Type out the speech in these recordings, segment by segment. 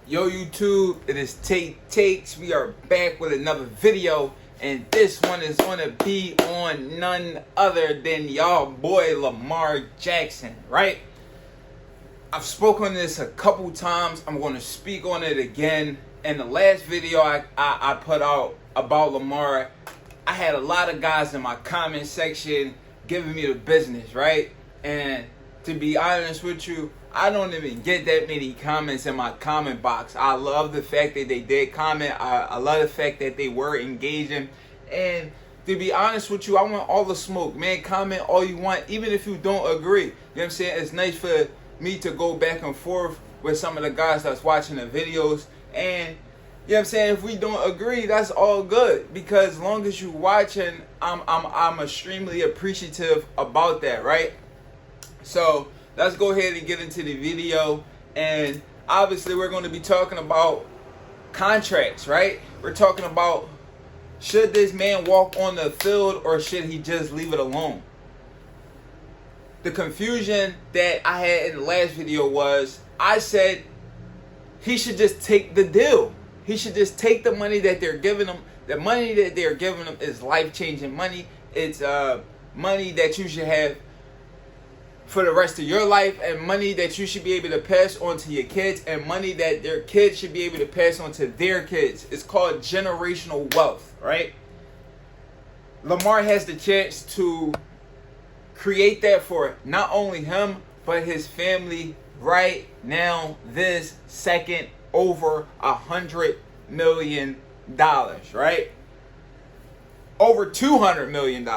Yo YouTube, it is Take Takes. We are back with another video, and this one is going to be on none other than y'all boy Lamar Jackson, right? I've spoken on this a couple times. I'm going to speak on it again. In the last video I put out about Lamar, I had a lot of guys in my comment section giving me the business, right? And to be honest with you, I don't even get that many comments in my comment box. I love the fact that they did comment. I love the fact that they were engaging. And to be honest with you, I want all the smoke. Man, comment all you want, even if you don't agree. You know what I'm saying? It's nice for me to go back and forth with some of the guys that's watching the videos. And you know what I'm saying? If we don't agree, that's all good. Because as long as you watching, I'm extremely appreciative about that, right? So let's go ahead and get into the video. And obviously we're going to be talking about contracts, right? We're talking about, should this man walk on the field or should he just leave it alone? The confusion that I had in the last video was, I said he should just take the deal. He should just take the money that they're giving him. The money that they're giving him is life-changing money. It's money that you should have for the rest of your life, and money that you should be able to pass on to your kids, and money that their kids should be able to pass on to their kids. It's called generational wealth, right? Lamar has the chance to create that for not only him, but his family right now, this second, over $100 million, right? Over $200 million.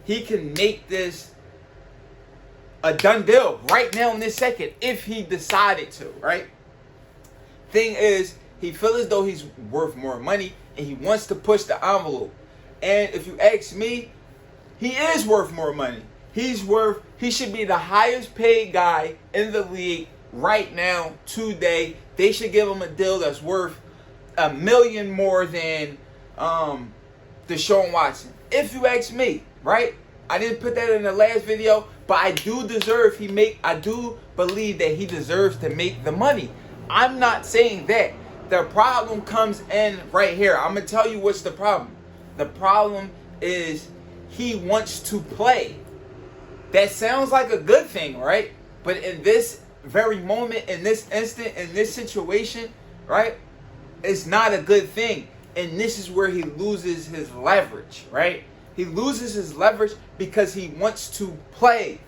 He can make this a done deal right now in this second if he decided to, right? Thing is, he feels as though he's worth more money and he wants to push the envelope. And if you ask me, he is worth more money. He should be the highest paid guy in the league right now, today. They should give him a deal that's worth $1 million more than Deshaun Watson. If you ask me, right? I didn't put that in the last video, but I do believe that he deserves to make the money. I'm not saying that. The problem comes in right here. I'm going to tell you what's the problem. The problem is he wants to play. That sounds like a good thing, right? But in this very moment, in this instant, in this situation, right? It's not a good thing. And this is where he loses his leverage, right? He loses his leverage because he wants to play.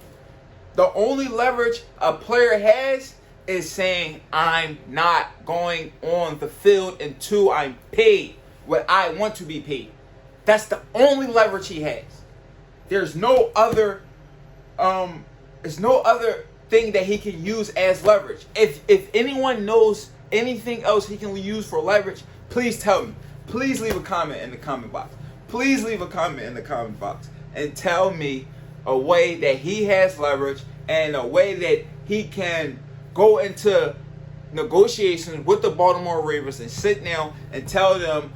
The only leverage a player has is saying, I'm not going on the field until I'm paid what I want to be paid. That's the only leverage he has. There's no other thing that he can use as leverage. If anyone knows anything else he can use for leverage, please tell me. Please leave a comment in the comment box. Please leave a comment in the comment box and tell me a way that he has leverage and a way that he can go into negotiations with the Baltimore Ravens and sit down and tell them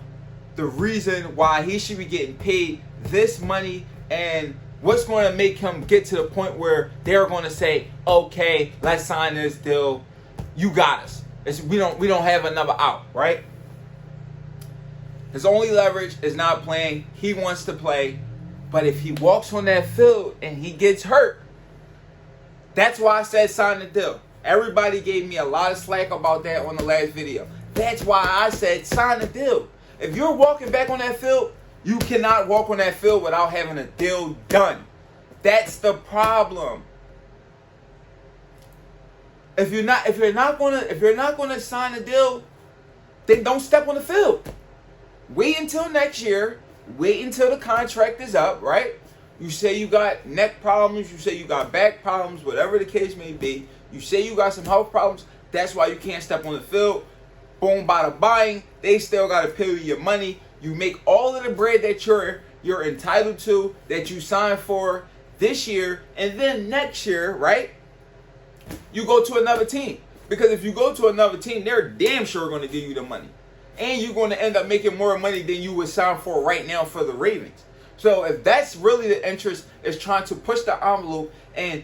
the reason why he should be getting paid this money and what's going to make him get to the point where they're going to say, okay, let's sign this deal. You got us. We don't have another out, right? His only leverage is not playing. He wants to play. But if he walks on that field and he gets hurt, that's why I said sign the deal. Everybody gave me a lot of slack about that on the last video. That's why I said sign the deal. If you're walking back on that field, you cannot walk on that field without having a deal done. That's the problem. If you're not gonna sign a deal, then don't step on the field. Wait until next year. Wait until the contract is up, right? You say you got neck problems. You say you got back problems, whatever the case may be. You say you got some health problems. That's why you can't step on the field. Boom, bada buying. They still got to pay you your money. You make all of the bread that you're entitled to, that you signed for this year. And then next year, right, you go to another team. Because if you go to another team, they're damn sure going to give you the money. And you're going to end up making more money than you would sign for right now for the Ravens. So if that's really the interest, is trying to push the envelope and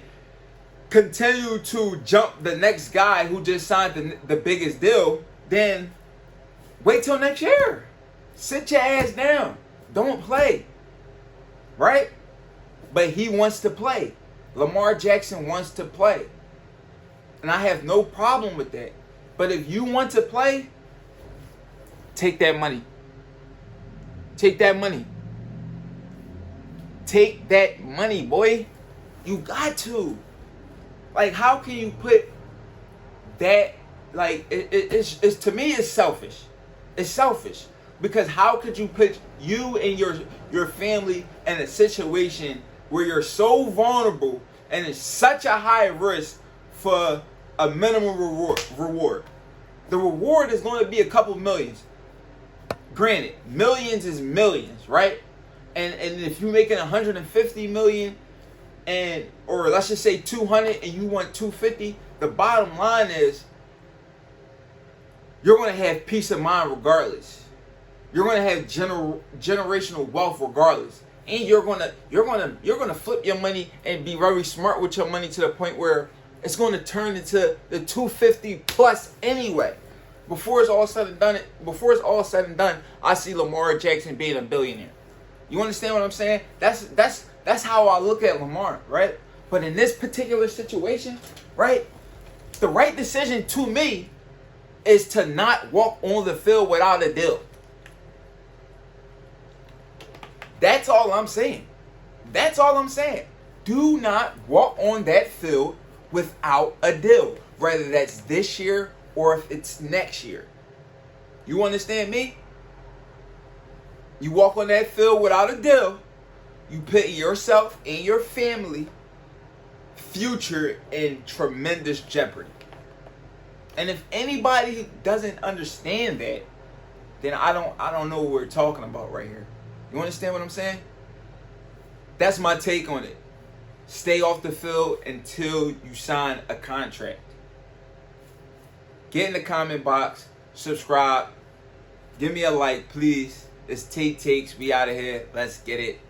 continue to jump the next guy who just signed the biggest deal, then wait till next year. Sit your ass down. Don't play. Right? But he wants to play. Lamar Jackson wants to play. And I have no problem with that. But if you want to play, take that money. Take that money. Take that money, boy. You got to. Like, how can you put that, like, it's to me, it's selfish. It's selfish. Because how could you put you and your family in a situation where you're so vulnerable and it's such a high risk for a minimum reward? The reward is going to be a couple millions. Granted, millions is millions, right? And if you're making 150 million or let's just say 200 and you want 250, the bottom line is you're going to have peace of mind regardless. You're going to have generational wealth regardless. And you're going to flip your money and be very smart with your money to the point where it's going to turn into the 250 plus anyway. Before it's all said and done, I see Lamar Jackson being a billionaire. You understand what I'm saying? That's how I look at Lamar, right? But in this particular situation, right, the right decision to me is to not walk on the field without a deal. That's all I'm saying. That's all I'm saying. Do not walk on that field without a deal, whether that's this year or if it's next year. You understand me? You walk on that field without a deal, you put yourself and your family future in tremendous jeopardy. And if anybody doesn't understand that, then I don't know what we're talking about right here. You understand what I'm saying? That's my take on it. Stay off the field until you sign a contract. Get in the comment box, subscribe, give me a like, please. It's Tate Takes. We out of here. Let's get it.